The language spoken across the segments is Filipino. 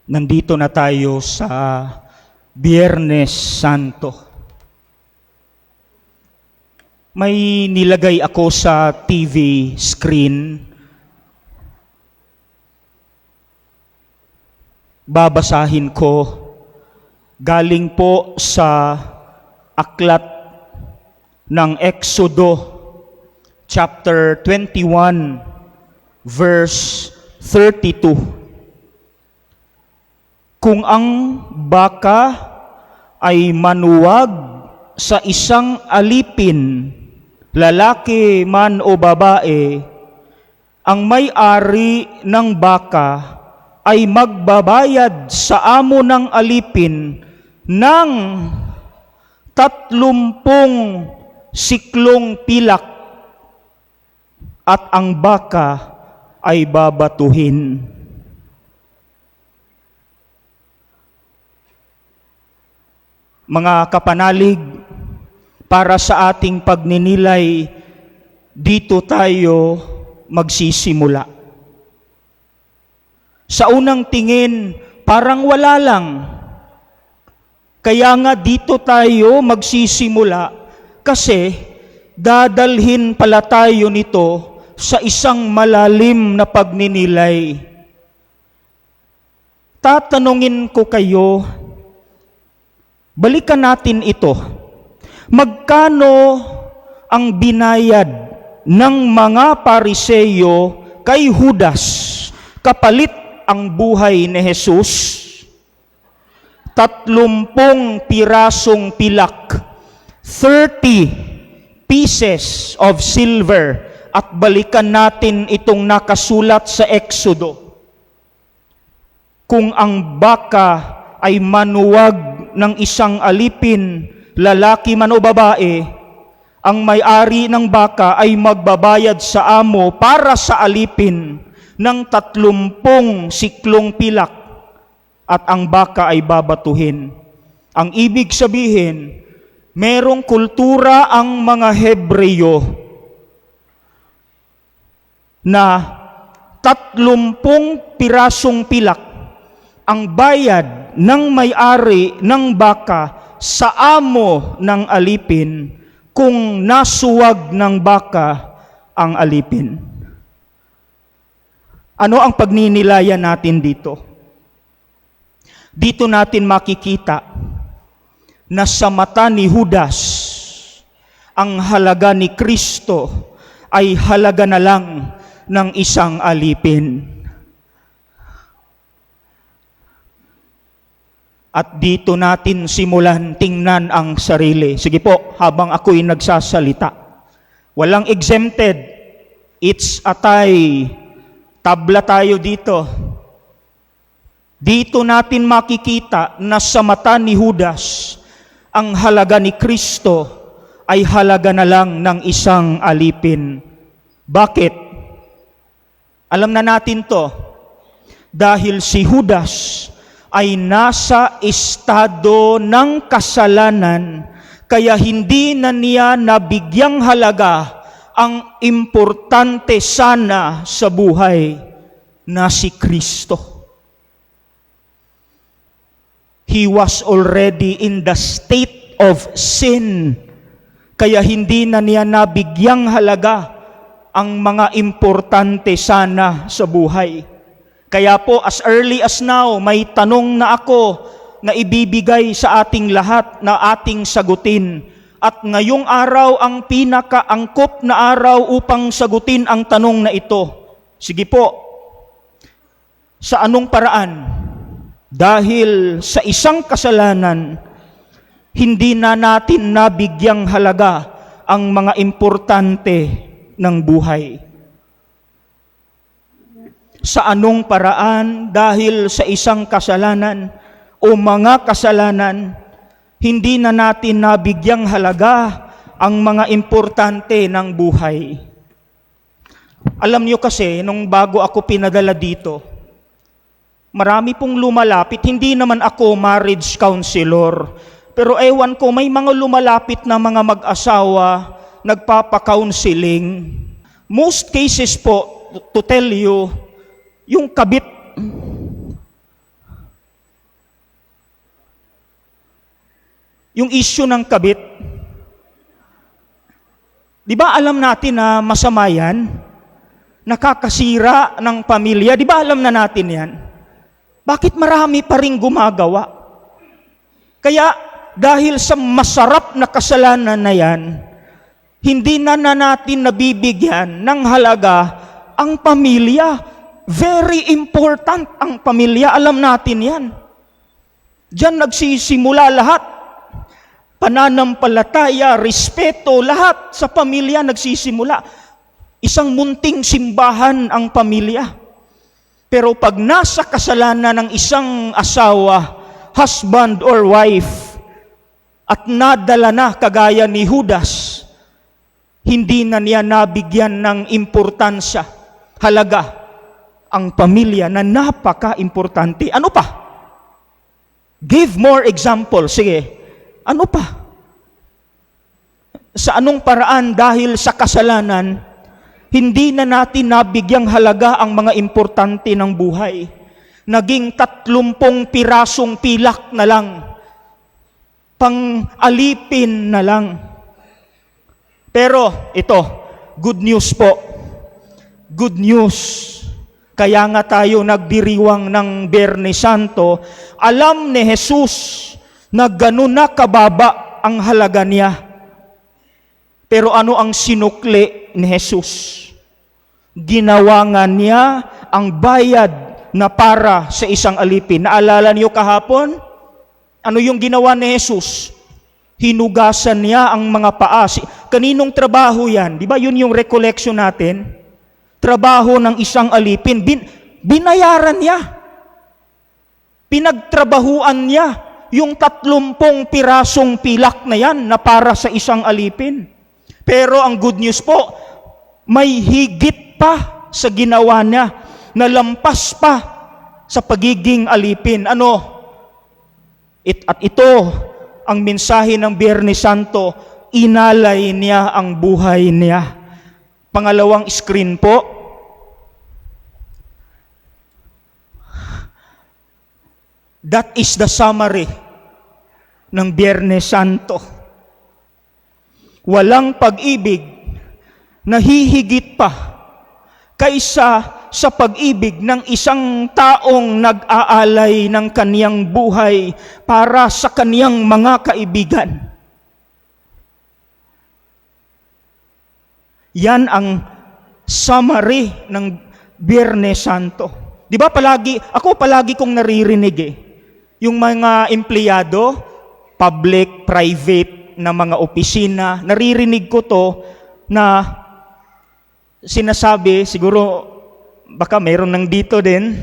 Nandito na tayo sa Biyernes Santo. May nilagay ako sa TV screen. Babasahin ko. Galing po sa aklat ng Exodo, chapter 21, verse 32. Kung ang baka ay manuwag sa isang alipin, lalaki man o babae, ang may-ari ng baka ay magbabayad sa amo ng alipin ng 30 siklong pilak at ang baka ay babatuhin. Mga kapanalig, para sa ating pagninilay, dito tayo magsisimula. Sa unang tingin, parang wala lang. Kaya nga dito tayo magsisimula kasi dadalhin pala tayo nito sa isang malalim na pagninilay. Tatanungin ko kayo, balikan natin ito. Magkano ang binayad ng mga Pariseyo kay Judas kapalit ang buhay ni Jesus? 30 pirasong pilak, 30 pieces of silver, at balikan natin itong nakasulat sa Exodo. Kung ang baka ay manuwag ng isang alipin, lalaki man o babae, ang may-ari ng baka ay magbabayad sa amo para sa alipin ng 30 siklong pilak at ang baka ay babatuhin. Ang ibig sabihin, merong kultura ang mga Hebreyo na 30 pirasong pilak ang bayad ng may-ari ng baka sa amo ng alipin kung nasuwag ng baka ang alipin. Ano ang pagninilayan natin dito? Dito natin makikita na sa mata ni Judas, ang halaga ni Kristo ay halaga na lang ng isang alipin. At dito natin simulan tingnan ang sarili. Sige po, habang ako'y nagsasalita. Walang exempted. It's a tie. Tabla tayo dito. Dito natin makikita na sa mata ni Judas, ang halaga ni Kristo ay halaga na lang ng isang alipin. Bakit? Alam na natin to. Dahil si Judas ay nasa estado ng kasalanan, kaya hindi na niya nabigyang halaga ang importante sana sa buhay na si Kristo. He was already in the state of sin, kaya hindi na niya nabigyang halaga ang mga importante sana sa buhay. Kaya po, as early as now, may tanong na ako na ibibigay sa ating lahat na ating sagutin. At ngayong araw ang pinakaangkop na araw upang sagutin ang tanong na ito. Sige po, sa anong paraan? Dahil sa isang kasalanan, hindi na natin nabigyang halaga ang mga importante ng buhay. Sa anong paraan? Dahil sa isang kasalanan o mga kasalanan, hindi na natin nabigyang halaga ang mga importante ng buhay. Alam niyo kasi, nung bago ako pinadala dito, marami pong lumalapit. Hindi naman ako marriage counselor, pero ewan ko, may mga lumalapit na mga mag-asawa, nagpapa-counseling. Most cases po, to tell you, yung kabit, Yung issue ng kabit, di ba alam natin na masama yan? Nakakasira ng pamilya, di ba alam na natin yan? Bakit marami pa rin gumagawa? Kaya dahil sa masarap na kasalanan na yan, hindi na natin nabibigyan ng halaga ang pamilya. Very important ang pamilya, alam natin yan. Diyan nagsisimula lahat. Pananampalataya, respeto, lahat sa pamilya nagsisimula. Isang munting simbahan ang pamilya. Pero pag nasa kasalanan ng isang asawa, husband or wife, at nadala na kagaya ni Judas, hindi na niya nabigyan ng importansya, halaga, ang pamilya na napaka-importante. Ano pa? Give more example. Sige, ano pa? Sa anong paraan dahil sa kasalanan, hindi na natin nabigyang halaga ang mga importante ng buhay. Naging 30 pirasong pilak na lang. Pang-alipin na lang. Pero ito, good news po. Good news. Kaya nga tayo nagdiriwang ng Biyernes Santo. Alam ni Jesus na ganun na kababa ang halaga niya. Pero ano ang sinukli ni Jesus? Ginawa nga niya ang bayad na para sa isang alipin. Naalala niyo kahapon? Ano yung ginawa ni Jesus? Hinugasan niya ang mga paa. Kaninong trabaho yan? Di ba yun yung recollection natin? Trabaho ng isang alipin. Binayaran niya. Pinagtrabahuan niya yung 30 pirasong pilak na yan na para sa isang alipin. Pero ang good news po, may higit pa sa ginawa niya, nalampas pa sa pagiging alipin. Ano? At ito, ang mensahe ng Biyernes Santo, inalay niya ang buhay niya. Pangalawang screen po. That is the summary ng Biyernes Santo. Walang pag-ibig na hihigit pa kaysa sa pag-ibig ng isang taong nag-aalay ng kaniyang buhay para sa kaniyang mga kaibigan. Yan ang summary ng Biyernes Santo. Di ba ako palagi kong naririnig yung mga empleyado, public, private, na mga opisina, naririnig ko to na sinasabi, siguro baka mayroon nang dito din,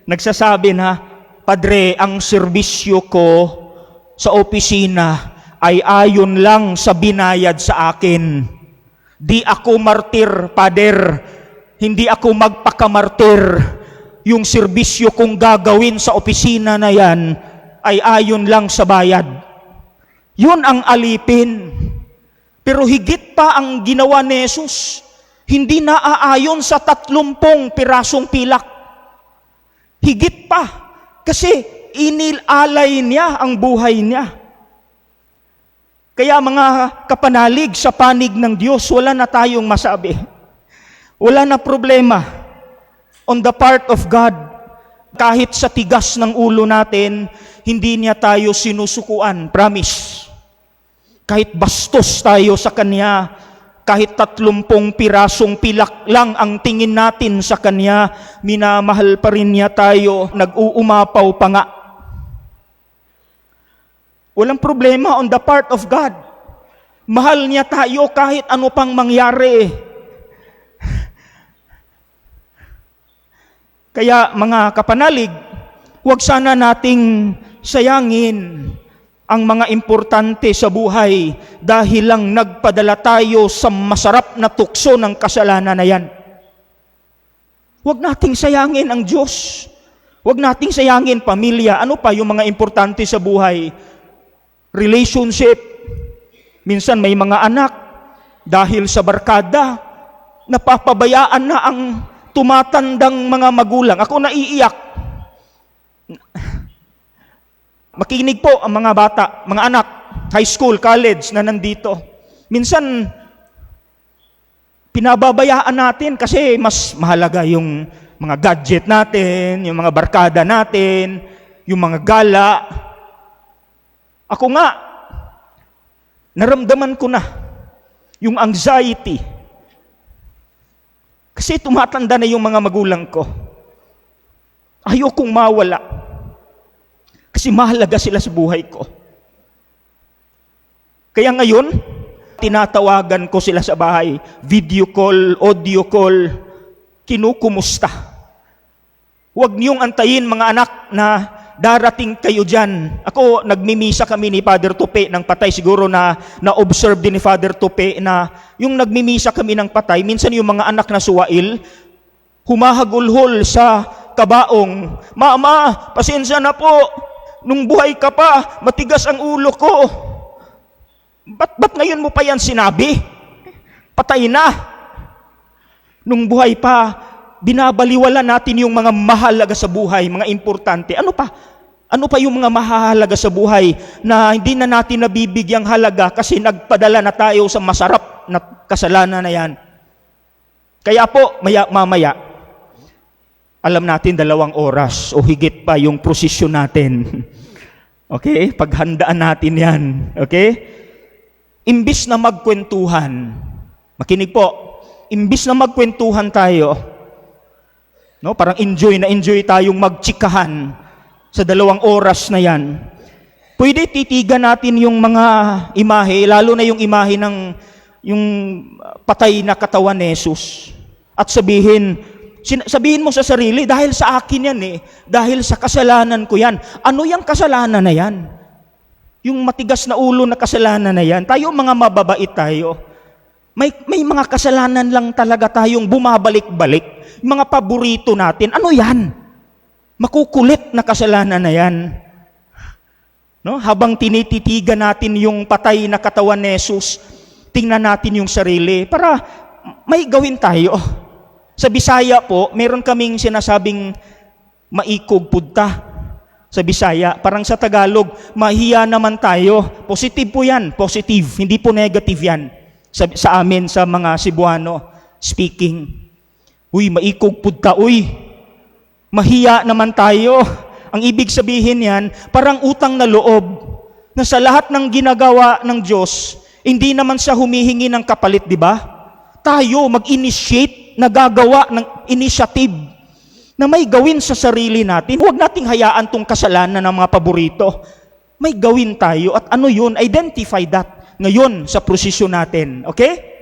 nagsasabi na, Padre, ang serbisyo ko sa opisina ay ayon lang sa binayad sa akin. Di ako martir, Pader. Hindi ako magpakamartir. Yung serbisyo kong gagawin sa opisina na yan ay ayon lang sa bayad. Yun ang alipin. Pero higit pa ang ginawa ni Jesus. Hindi naaayon sa 30 pirasong pilak. Higit pa. Kasi inilalay niya ang buhay niya. Kaya mga kapanalig sa panig ng Diyos, wala na tayong masabi. Wala na problema on the part of God. Kahit sa tigas ng ulo natin, hindi niya tayo sinusukuan. Promise. Kahit bastos tayo sa Kanya, kahit 30 pirasong pilak lang ang tingin natin sa Kanya, minamahal pa rin niya tayo, nag-uumapaw pa nga. Walang problema on the part of God. Mahal niya tayo kahit ano pang mangyari. Kaya mga kapanalig, huwag sana nating sayangin ang mga importante sa buhay dahil lang nagpadala tayo sa masarap na tukso ng kasalanan na yan. Huwag nating sayangin ang Diyos. Huwag nating sayangin pamilya. Ano pa yung mga importante sa buhay? Relationship. Minsan may mga anak, dahil sa barkada, napapabayaan na ang tumatandang mga magulang. Ako naiiyak. Makinig po ang mga bata, mga anak. high school, college na nandito. Minsan, pinababayaan natin kasi mas mahalaga yung mga gadget natin, yung mga barkada natin, yung mga gala. Ako nga, naramdaman ko na yung anxiety. Kasi tumatanda na yung mga magulang ko. Ayokong mawala. Kasi mahalaga sila sa buhay ko. Kaya ngayon, tinatawagan ko sila sa bahay. Video call, audio call, kinukumusta. Huwag niyong antayin mga anak na darating kayo dyan. Ako, nagmimisa kami ni Father Tupe ng patay. Siguro na-observe din ni Father Tupe na yung nagmimisa kami ng patay, minsan yung mga anak na suwail, humahagulhol sa kabaong, "Mama, pasensya na po. Nung buhay ka pa, matigas ang ulo ko. Ba't ngayon mo pa yan sinabi? Patay na." Nung buhay pa, binabaliwala natin yung mga mahalaga sa buhay, mga importante. Ano pa? Ano pa yung mga mahalaga sa buhay na hindi na natin nabibigyang halaga kasi nagpadala na tayo sa masarap na kasalanan na yan? Kaya po, mamaya, alam natin 2 oras o higit pa yung prosesyon natin. Okay? Paghandaan natin yan. Okay? Imbis na magkwentuhan, makinig po, imbis na magkwentuhan tayo, no, parang enjoy tayong magtsikahan sa 2 oras na yan, pwede titigan natin yung mga imahe, lalo na yung imahe ng yung patay na katawan ni Jesus. At sabihin mo sa sarili, dahil sa akin yan dahil sa kasalanan ko yan. Ano yung kasalanan na yan? Yung matigas na ulo na kasalanan na yan. Tayo mga mababait tayo. May mga kasalanan lang talaga tayong bumabalik-balik. Yung mga paborito natin. Ano yan? Makukulit na kasalanan na yan. No? Habang tinititigan natin yung patay na katawan ni Jesus, tingnan natin yung sarili para may gawin tayo. Sa Bisaya po, meron kaming sinasabing maikog pudta. Sa Bisaya, parang sa Tagalog, mahiya naman tayo. Positive po yan, positive. Hindi po negative yan. Sa amin, sa mga Cebuano speaking. Uy, maikog pudta, uy. Mahiya naman tayo. Ang ibig sabihin yan, parang utang na loob. Na sa lahat ng ginagawa ng Diyos, hindi naman siya humihingi ng kapalit, di ba? Tayo mag-initiate, nagagawa ng initiative na may gawin sa sarili natin. Huwag nating hayaan tong kasalanan ng mga paborito. May gawin tayo. At ano yun? Identify that ngayon sa prosesyon natin. Okay?